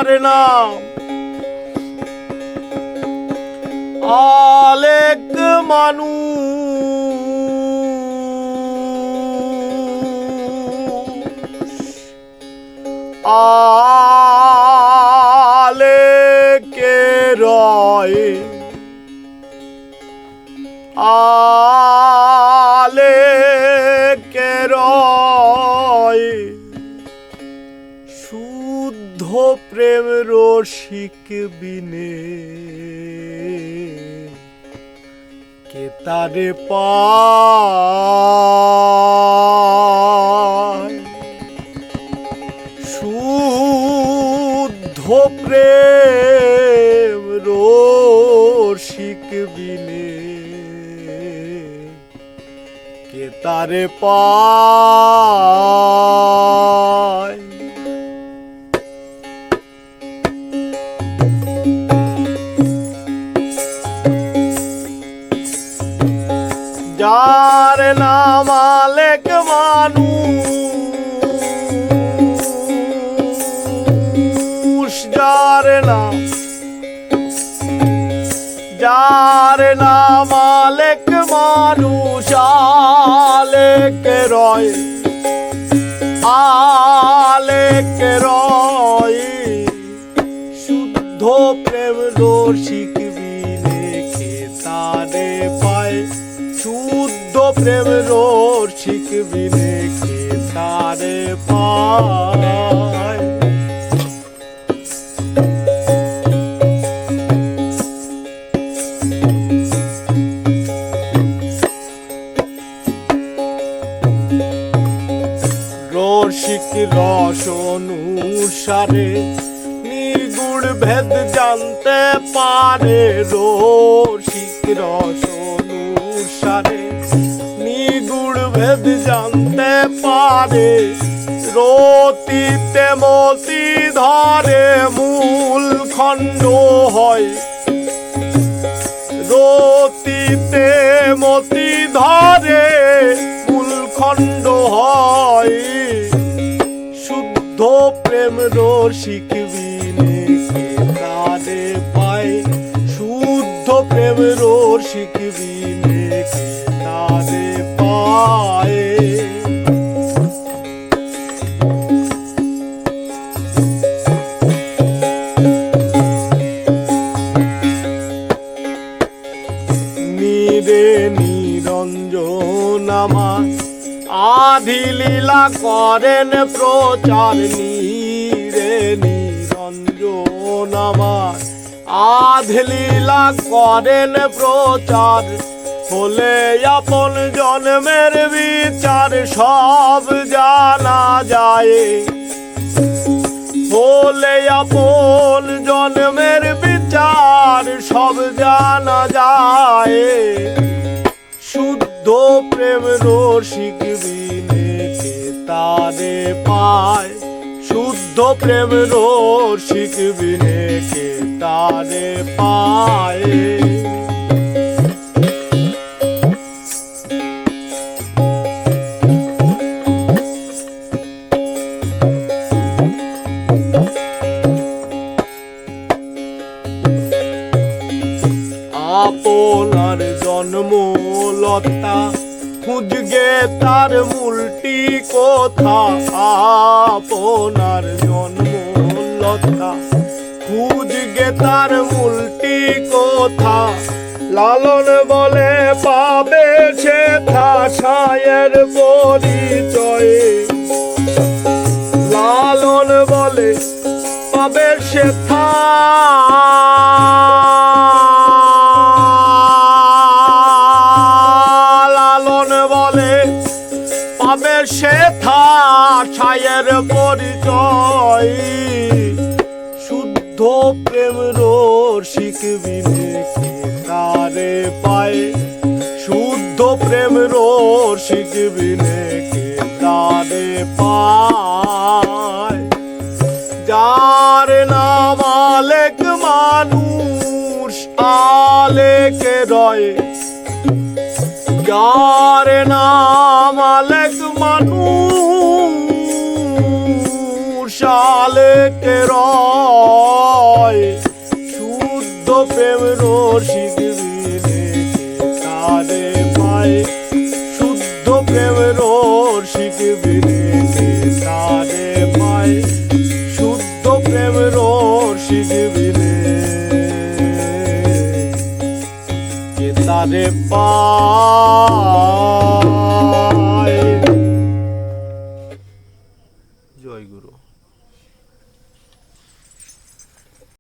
যার নাম আলেক মানুষ আলেকে রয় আলেকে রয় শুদ্ধ প্রেম রসিক বিনে কে তারে পায় শুদ্ধ প্রেম রসিক বিনে কে তারে পায় যার নাম আলেক মানুষ যার নাম আলেক মানুষ আলেক রয় আলেক রয় শুদ্ধ প্রেম রসিক বিনে কে তারে পায় শুদ্ধ প্রেম রসিক বিনে কে তারে পায় রসিক রস অনুসারে নির্গুণ ভেদ জানতে পারে রসিক রস অনুসারে নিগুণ ভেদ জানতে পারে রতিতে মতি ধরে মূল খণ্ড হয় রতিতে মতি ধরে মূল খণ্ড হয় শুদ্ধ প্রেম রসিক বিনে কে তারে পায় শুদ্ধ প্রেম রসিক বিনে কে তারে পায় নিরে নিরঞ্জন আমার আধি লীলা করেন প্রচার নিরে নিরঞ্জন আমার আধি লীলা করেন প্রচার হলে আপন জন্মের বিচার সব জানা যায় হলে আপন জন্মের বিচার সব জানা যায় শুদ্ধ প্রেম রসিক বিনে কে তারে পায় শুদ্ধ প্রেম রসিক বিনে কে তারে পায় আপনার জন্মলতা খুঁজগে তার মূলটি কোথা আপনার জন্মলতা খুঁজগে তার মূলটি কোথা লালন বলে পাবে সে ছায়ের পরিচয় লালন বলে পাবে সে পাবে সেথা ছায়ের পরিচয় শুদ্ধ প্রেম রসিক বিনে কে তারে পায় শুদ্ধ প্রেম রসিক বিনে কে তারে পায় যার নাম আলেক মানুষ আলেক রয় যার নাম আলেক মানুষ আলেক রয় প্রেম রসিক বিনে তারে পায় শুদ্ধ প্রেম রসিক বিনে তারে পায় শুদ্ধ প্রেম রসিক বিনে তারে পায়